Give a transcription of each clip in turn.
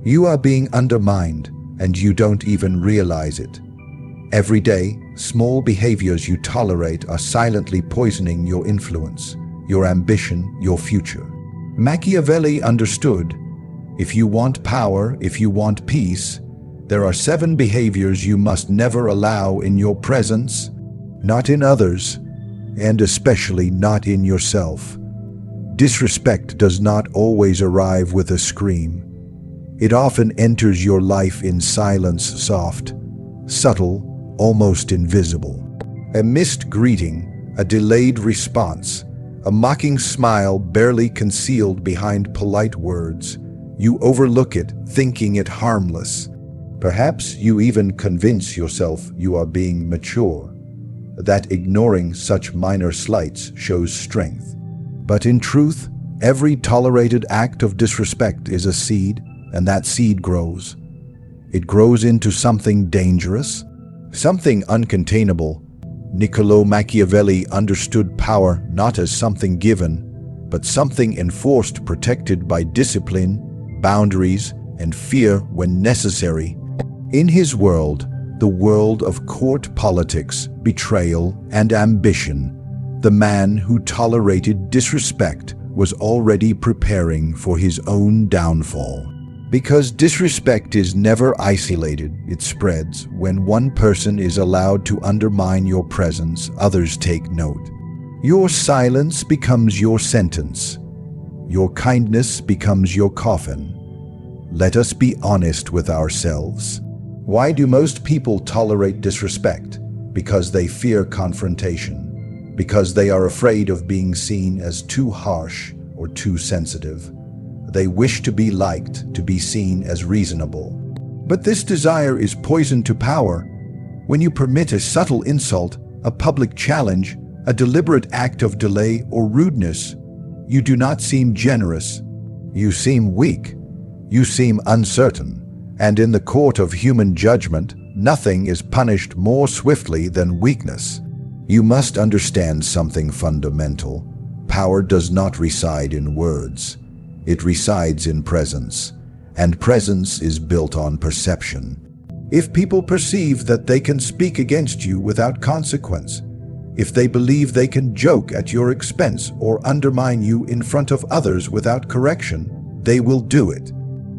You are being undermined, and you don't even realize it. Every day, small behaviors you tolerate are silently poisoning your influence, your ambition, your future. Machiavelli understood, if you want power, if you want peace, there are 7 behaviors you must never allow in your presence, not in others, and especially not in yourself. Disrespect does not always arrive with a scream. It often enters your life in silence, soft, subtle, almost invisible. A missed greeting, a delayed response, a mocking smile barely concealed behind polite words. You overlook it, thinking it harmless. Perhaps you even convince yourself you are being mature, that ignoring such minor slights shows strength. But in truth, every tolerated act of disrespect is a seed, and that seed grows. It grows into something dangerous, something uncontainable. Niccolò Machiavelli understood power not as something given, but something enforced, protected by discipline, boundaries, and fear when necessary. In his world, the world of court politics, betrayal, and ambition, the man who tolerated disrespect was already preparing for his own downfall. Because disrespect is never isolated, it spreads. When one person is allowed to undermine your presence, others take note. Your silence becomes your sentence. Your kindness becomes your coffin. Let us be honest with ourselves. Why do most people tolerate disrespect? Because they fear confrontation. Because they are afraid of being seen as too harsh or too sensitive. They wish to be liked, to be seen as reasonable. But this desire is poison to power. When you permit a subtle insult, a public challenge, a deliberate act of delay or rudeness, you do not seem generous. You seem weak. You seem uncertain. And in the court of human judgment, nothing is punished more swiftly than weakness. You must understand something fundamental. Power does not reside in words. It resides in presence, and presence is built on perception. If people perceive that they can speak against you without consequence, if they believe they can joke at your expense or undermine you in front of others without correction, they will do it.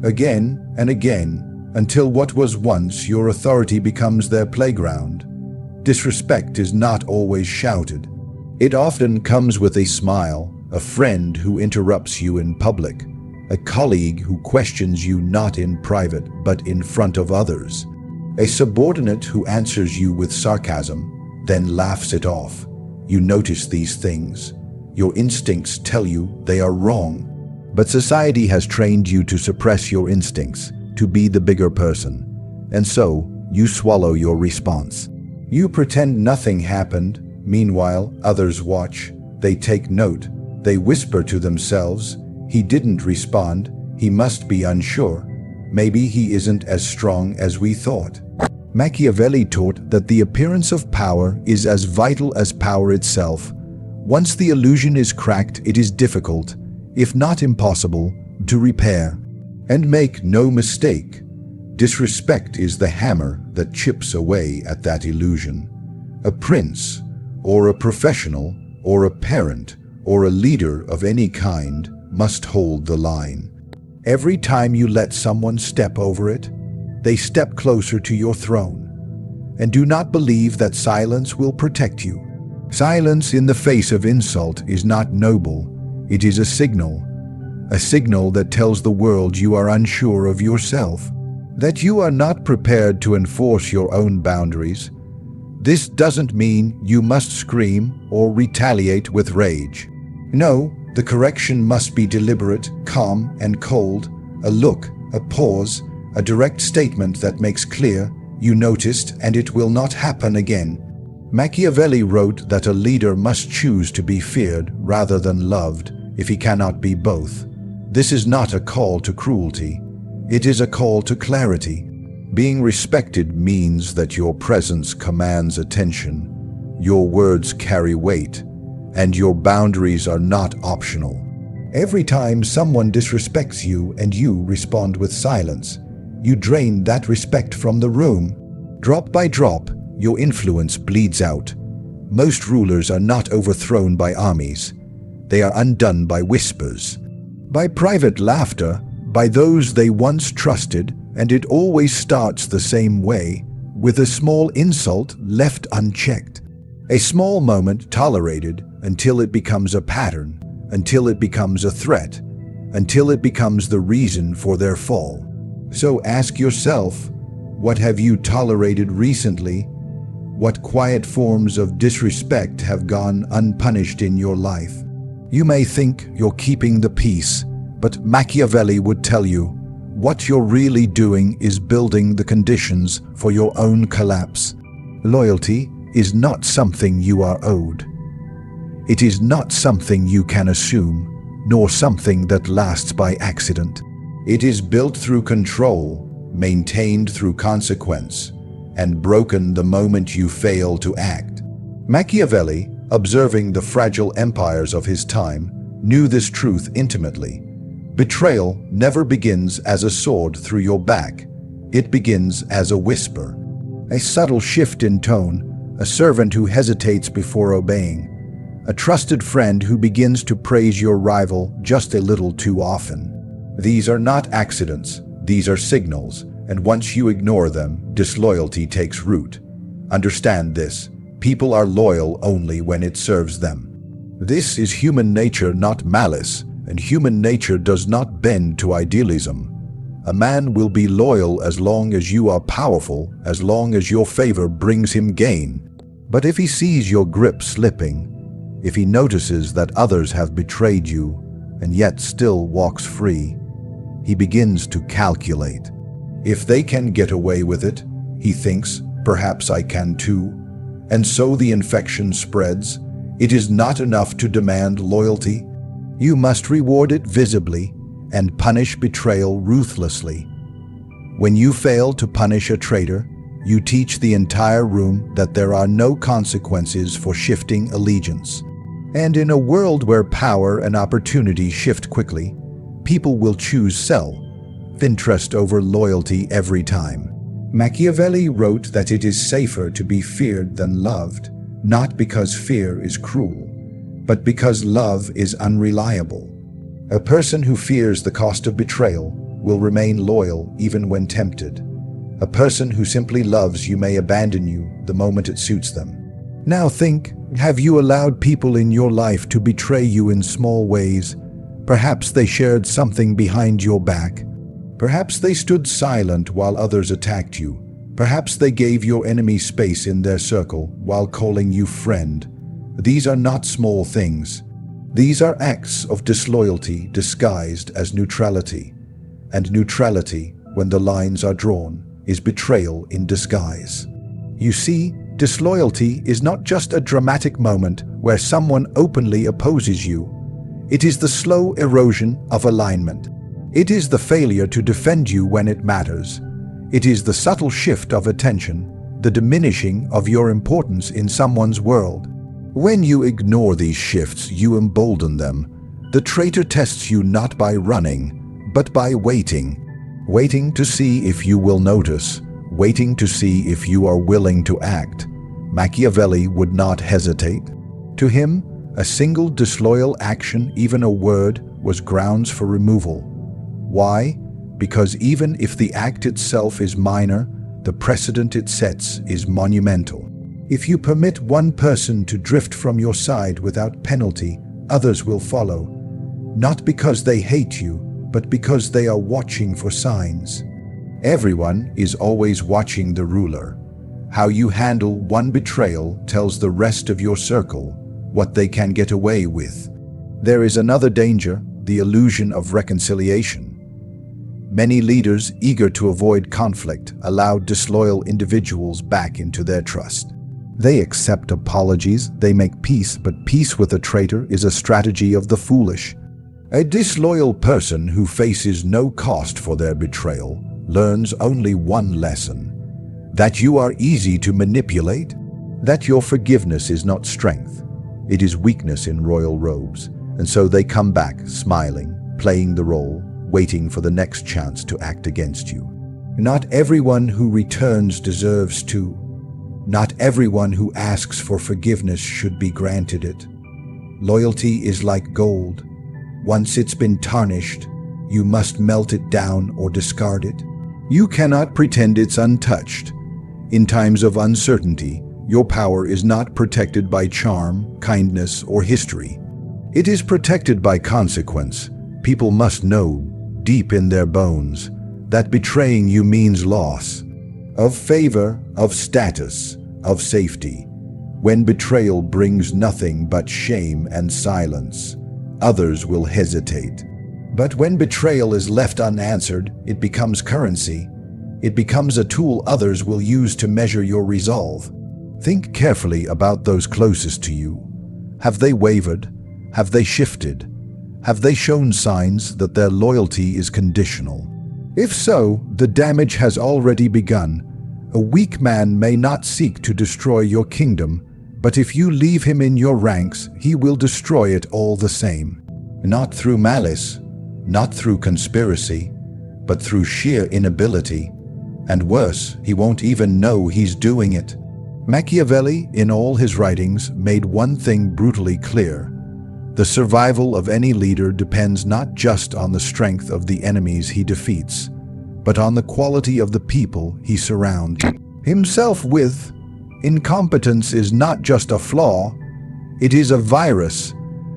Again and again, until what was once your authority becomes their playground. Disrespect is not always shouted. It often comes with a smile, a friend who interrupts you in public, a colleague who questions you not in private but in front of others, a subordinate who answers you with sarcasm, then laughs it off. You notice these things. Your instincts tell you they are wrong. But society has trained you to suppress your instincts, to be the bigger person. And so, you swallow your response. You pretend nothing happened. Meanwhile, others watch. They take note. They whisper to themselves, "He didn't respond. He must be unsure. Maybe he isn't as strong as we thought." Machiavelli taught that the appearance of power is as vital as power itself. Once the illusion is cracked, it is difficult, if not impossible, to repair. And make no mistake, disrespect is the hammer that chips away at that illusion. A prince, or a professional, or a parent, or a leader of any kind must hold the line. Every time you let someone step over it, they step closer to your throne. And do not believe that silence will protect you. Silence in the face of insult is not noble. It is a signal that tells the world you are unsure of yourself, that you are not prepared to enforce your own boundaries. This doesn't mean you must scream or retaliate with rage. No, the correction must be deliberate, calm, and cold. A look, a pause, a direct statement that makes clear, you noticed and it will not happen again. Machiavelli wrote that a leader must choose to be feared rather than loved if he cannot be both. This is not a call to cruelty. It is a call to clarity. Being respected means that your presence commands attention, your words carry weight, and your boundaries are not optional. Every time someone disrespects you and you respond with silence, you drain that respect from the room. Drop by drop, your influence bleeds out. Most rulers are not overthrown by armies. They are undone by whispers, by private laughter, by those they once trusted, and it always starts the same way, with a small insult left unchecked. A small moment tolerated until it becomes a pattern, until it becomes a threat, until it becomes the reason for their fall. So ask yourself, what have you tolerated recently? What quiet forms of disrespect have gone unpunished in your life? You may think you're keeping the peace, but Machiavelli would tell you, what you're really doing is building the conditions for your own collapse. Loyalty is not something you are owed. It is not something you can assume, nor something that lasts by accident. It is built through control, maintained through consequence, and broken the moment you fail to act. Machiavelli, observing the fragile empires of his time, knew this truth intimately. Betrayal never begins as a sword through your back. It begins as a whisper, a subtle shift in tone, a servant who hesitates before obeying, a trusted friend who begins to praise your rival just a little too often. These are not accidents, these are signals, and once you ignore them, disloyalty takes root. Understand this, people are loyal only when it serves them. This is human nature, not malice, and human nature does not bend to idealism. A man will be loyal as long as you are powerful, as long as your favor brings him gain. But if he sees your grip slipping, if he notices that others have betrayed you and yet still walks free, he begins to calculate. If they can get away with it, he thinks, perhaps I can too. And so the infection spreads. It is not enough to demand loyalty. You must reward it visibly and punish betrayal ruthlessly. When you fail to punish a traitor, you teach the entire room that there are no consequences for shifting allegiance. And in a world where power and opportunity shift quickly, people will choose self-interest over loyalty every time. Machiavelli wrote that it is safer to be feared than loved, not because fear is cruel, but because love is unreliable. A person who fears the cost of betrayal will remain loyal even when tempted. A person who simply loves you may abandon you the moment it suits them. Now think, have you allowed people in your life to betray you in small ways? Perhaps they shared something behind your back. Perhaps they stood silent while others attacked you. Perhaps they gave your enemy space in their circle while calling you friend. These are not small things. These are acts of disloyalty disguised as neutrality. And neutrality, when the lines are drawn, is betrayal in disguise. You see, disloyalty is not just a dramatic moment where someone openly opposes you. It is the slow erosion of alignment. It is the failure to defend you when it matters. It is the subtle shift of attention, the diminishing of your importance in someone's world. When you ignore these shifts, you embolden them. The traitor tests you not by running, but by waiting. Waiting to see if you will notice, waiting to see if you are willing to act. Machiavelli would not hesitate. To him, a single disloyal action, even a word, was grounds for removal. Why? Because even if the act itself is minor, the precedent it sets is monumental. If you permit one person to drift from your side without penalty, others will follow, not because they hate you, but because they are watching for signs. Everyone is always watching the ruler. How you handle one betrayal tells the rest of your circle what they can get away with. There is another danger, the illusion of reconciliation. Many leaders eager to avoid conflict allow disloyal individuals back into their trust. They accept apologies, they make peace, but peace with a traitor is a strategy of the foolish. A disloyal person who faces no cost for their betrayal learns only one lesson: that you are easy to manipulate, that your forgiveness is not strength, it is weakness in royal robes, And so they come back, smiling, playing the role, waiting for the next chance to act against you. Not everyone who returns deserves to. Not everyone who asks for forgiveness should be granted it. Loyalty is like gold. Once it's been tarnished, you must melt it down or discard it. You cannot pretend it's untouched. In times of uncertainty, your power is not protected by charm, kindness, or history. It is protected by consequence. People must know, deep in their bones, that betraying you means loss of favor, of status, of safety. When betrayal brings nothing but shame and silence, others will hesitate. But when betrayal is left unanswered, it becomes currency. It becomes a tool others will use to measure your resolve. Think carefully about those closest to you. Have they wavered? Have they shifted? Have they shown signs that their loyalty is conditional? If so, the damage has already begun. A weak man may not seek to destroy your kingdom, but if you leave him in your ranks, he will destroy it all the same. Not through malice, not through conspiracy, but through sheer inability. And worse, he won't even know he's doing it. Machiavelli, in all his writings, made one thing brutally clear. The survival of any leader depends not just on the strength of the enemies he defeats, but on the quality of the people he surrounds himself with. Incompetence is not just a flaw, it is a virus,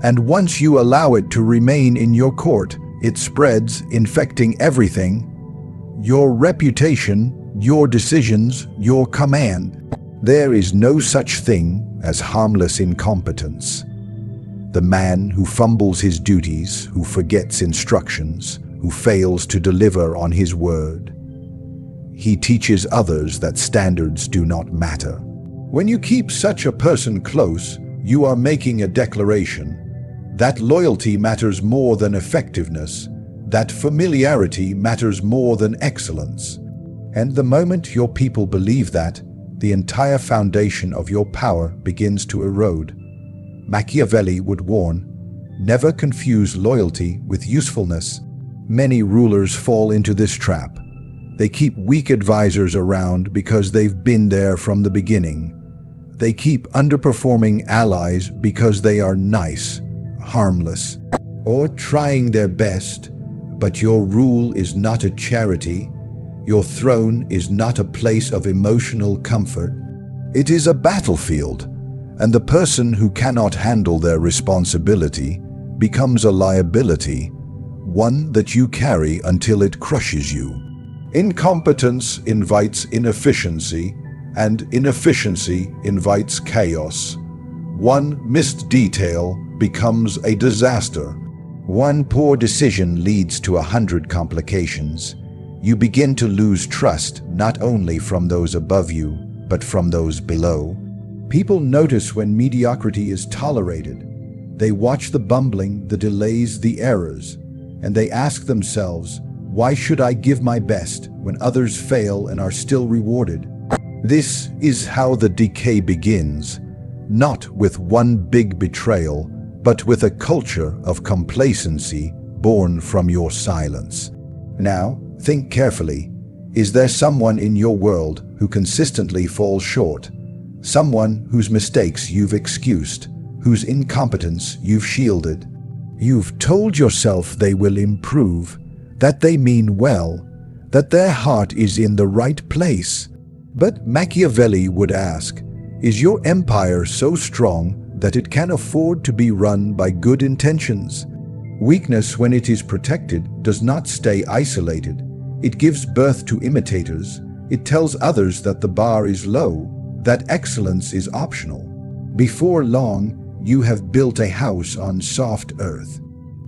and once you allow it to remain in your court, it spreads, infecting everything: your reputation, your decisions, your command. There is no such thing as harmless incompetence. The man who fumbles his duties, who forgets instructions, who fails to deliver on his word, he teaches others that standards do not matter. When you keep such a person close, you are making a declaration that loyalty matters more than effectiveness, that familiarity matters more than excellence. And the moment your people believe that, the entire foundation of your power begins to erode. Machiavelli would warn, never confuse loyalty with usefulness. Many rulers fall into this trap. They keep weak advisors around because they've been there from the beginning. They keep underperforming allies because they are nice, harmless, or trying their best. But your rule is not a charity. Your throne is not a place of emotional comfort. It is a battlefield, and the person who cannot handle their responsibility becomes a liability, one that you carry until it crushes you. Incompetence invites inefficiency, and inefficiency invites chaos. One missed detail becomes a disaster. One poor decision leads to 100 complications. You begin to lose trust not only from those above you, but from those below. People notice when mediocrity is tolerated. They watch the bumbling, the delays, the errors, and they ask themselves, why should I give my best when others fail and are still rewarded? This is how the decay begins, not with one big betrayal, but with a culture of complacency born from your silence. Now, think carefully. Is there someone in your world who consistently falls short? Someone whose mistakes you've excused, whose incompetence you've shielded? You've told yourself they will improve, that they mean well, that their heart is in the right place. But Machiavelli would ask, is your empire so strong that it can afford to be run by good intentions? Weakness, when it is protected, does not stay isolated. It gives birth to imitators. It tells others that the bar is low, that excellence is optional. Before long, you have built a house on soft earth.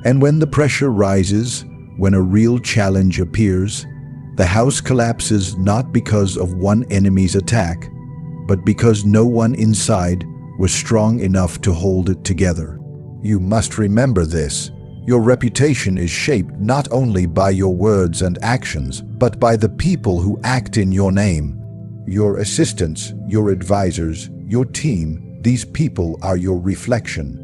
And when the pressure rises, when a real challenge appears, the house collapses not because of one enemy's attack, but because no one inside was strong enough to hold it together. You must remember this. Your reputation is shaped not only by your words and actions, but by the people who act in your name. Your assistants, your advisors, your team, these people are your reflection.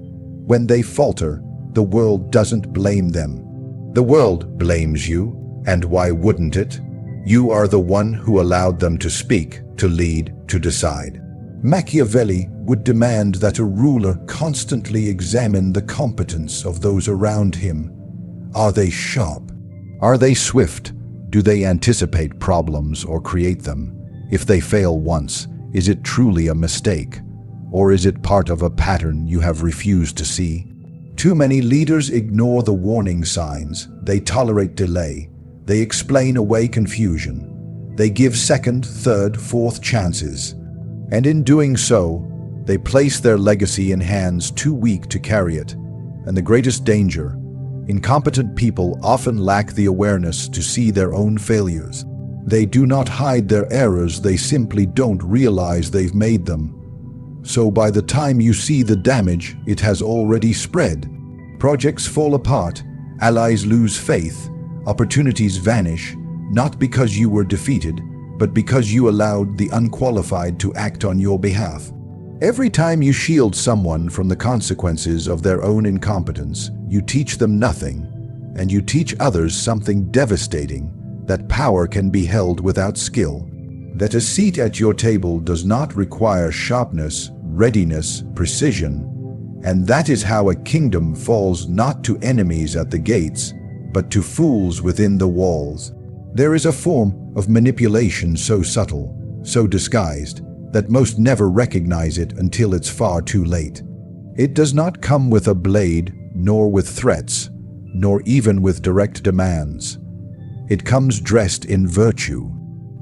When they falter, the world doesn't blame them. The world blames you, and why wouldn't it? You are the one who allowed them to speak, to lead, to decide. Machiavelli would demand that a ruler constantly examine the competence of those around him. Are they sharp? Are they swift? Do they anticipate problems or create them? If they fail once, is it truly a mistake? Or is it part of a pattern you have refused to see? Too many leaders ignore the warning signs. They tolerate delay. They explain away confusion. They give second, third, fourth chances. And in doing so, they place their legacy in hands too weak to carry it. And the greatest danger, incompetent people often lack the awareness to see their own failures. They do not hide their errors, they simply don't realize they've made them. So by the time you see the damage, it has already spread. Projects fall apart, allies lose faith, opportunities vanish, not because you were defeated, but because you allowed the unqualified to act on your behalf. Every time you shield someone from the consequences of their own incompetence, you teach them nothing, and you teach others something devastating, that power can be held without skill, that a seat at your table does not require sharpness, readiness, precision, and that is how a kingdom falls not to enemies at the gates, but to fools within the walls. There is a form of manipulation so subtle, so disguised, that most never recognize it until it's far too late. It does not come with a blade, nor with threats, nor even with direct demands. It comes dressed in virtue.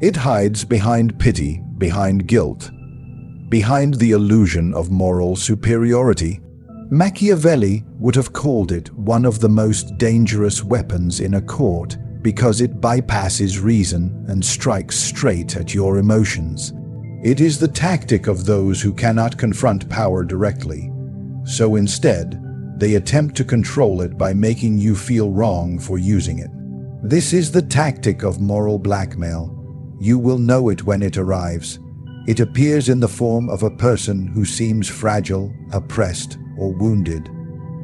It hides behind pity, behind guilt, behind the illusion of moral superiority. Machiavelli would have called it one of the most dangerous weapons in a court because it bypasses reason and strikes straight at your emotions. It is the tactic of those who cannot confront power directly. So instead, they attempt to control it by making you feel wrong for using it. This is the tactic of moral blackmail. You will know it when it arrives. It appears in the form of a person who seems fragile, oppressed, or wounded,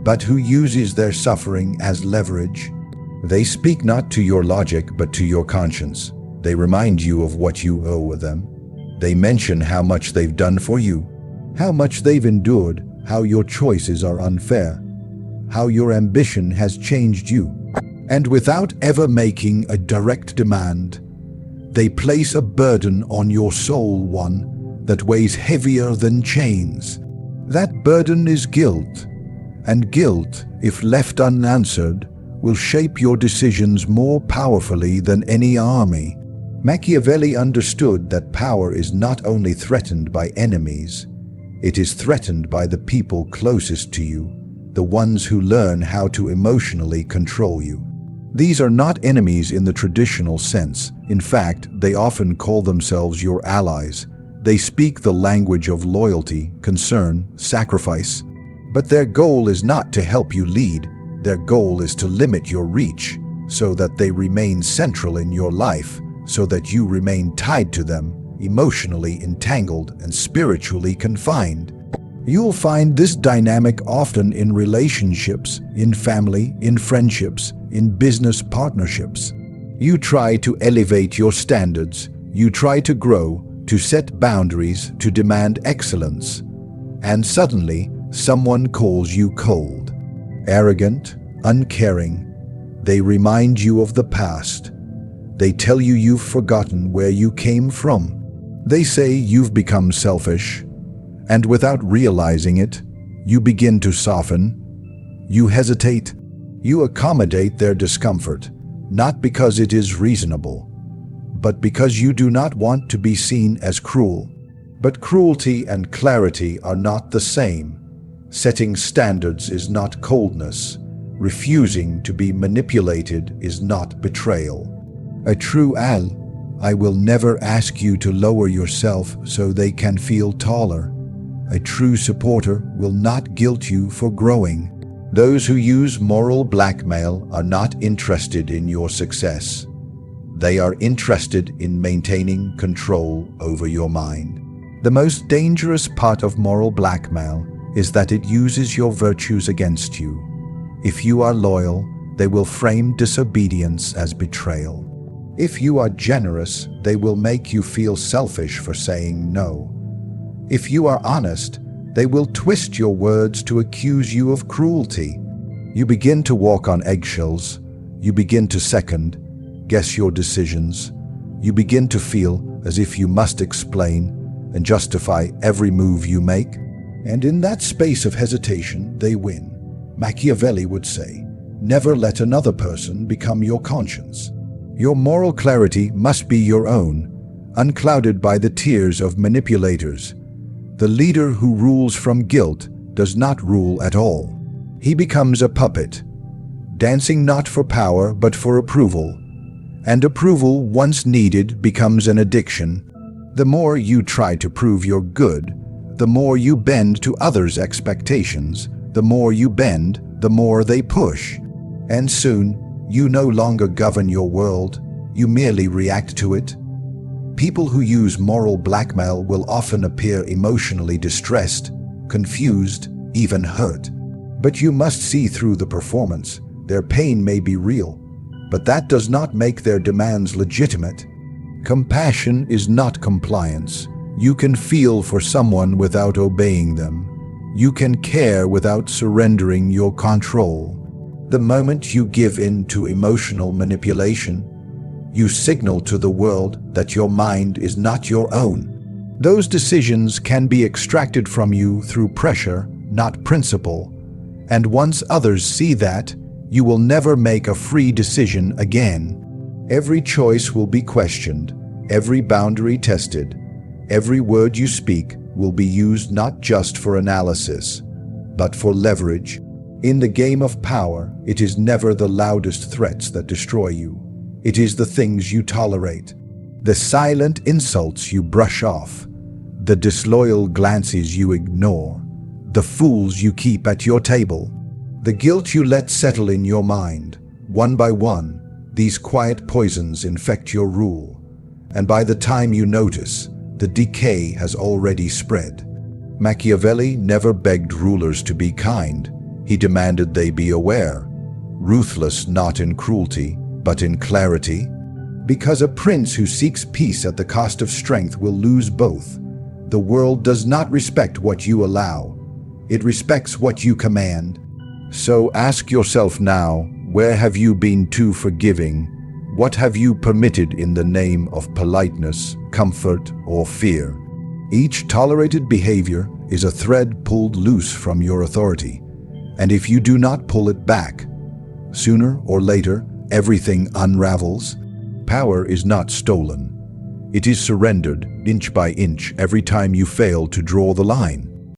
but who uses their suffering as leverage. They speak not to your logic, but to your conscience. They remind you of what you owe them. They mention how much they've done for you, how much they've endured, how your choices are unfair, how your ambition has changed you. And without ever making a direct demand, they place a burden on your soul, one that weighs heavier than chains. That burden is guilt, and guilt, if left unanswered, will shape your decisions more powerfully than any army. Machiavelli understood that power is not only threatened by enemies, it is threatened by the people closest to you, the ones who learn how to emotionally control you. These are not enemies in the traditional sense. In fact, they often call themselves your allies. They speak the language of loyalty, concern, sacrifice. But their goal is not to help you lead. Their goal is to limit your reach, so that they remain central in your life, so that you remain tied to them, emotionally entangled and spiritually confined. You'll find this dynamic often in relationships, in family, in friendships, in business partnerships. You try to elevate your standards, you try to grow, to set boundaries, to demand excellence. And suddenly, someone calls you cold, arrogant, uncaring. They remind you of the past. They tell you you've forgotten where you came from. They say you've become selfish. And without realizing it, you begin to soften. You hesitate. You accommodate their discomfort, not because it is reasonable, but because you do not want to be seen as cruel. But cruelty and clarity are not the same. Setting standards is not coldness. Refusing to be manipulated is not betrayal. A true ally will never ask you to lower yourself so they can feel taller. A true supporter will not guilt you for growing. Those who use moral blackmail are not interested in your success. They are interested in maintaining control over your mind. The most dangerous part of moral blackmail is that it uses your virtues against you. If you are loyal, they will frame disobedience as betrayal. If you are generous, they will make you feel selfish for saying no. If you are honest, they will twist your words to accuse you of cruelty. You begin to walk on eggshells. You begin to second-guess your decisions. You begin to feel as if you must explain and justify every move you make. And in that space of hesitation, they win. Machiavelli would say, never let another person become your conscience. Your moral clarity must be your own, unclouded by the tears of manipulators. The leader who rules from guilt does not rule at all. He becomes a puppet, dancing not for power but for approval. And approval, once needed, becomes an addiction. The more you try to prove you're good, the more you bend to others' expectations. The more you bend, the more they push. And soon, you no longer govern your world, you merely react to it. People who use moral blackmail will often appear emotionally distressed, confused, even hurt. But you must see through the performance. Their pain may be real, but that does not make their demands legitimate. Compassion is not compliance. You can feel for someone without obeying them. You can care without surrendering your control. The moment you give in to emotional manipulation, you signal to the world that your mind is not your own. Those decisions can be extracted from you through pressure, not principle. And once others see that, you will never make a free decision again. Every choice will be questioned, every boundary tested. Every word you speak will be used not just for analysis, but for leverage. In the game of power, it is never the loudest threats that destroy you. It is the things you tolerate, the silent insults you brush off, the disloyal glances you ignore, the fools you keep at your table, the guilt you let settle in your mind. One by one, these quiet poisons infect your rule, and by the time you notice, the decay has already spread. Machiavelli never begged rulers to be kind. He demanded they be aware, ruthless not in cruelty, but in clarity. Because a prince who seeks peace at the cost of strength will lose both. The world does not respect what you allow. It respects what you command. So ask yourself now, where have you been too forgiving? What have you permitted in the name of politeness, comfort, or fear? Each tolerated behavior is a thread pulled loose from your authority. And if you do not pull it back, sooner or later, everything unravels. Power is not stolen. It is surrendered inch by inch every time you fail to draw the line.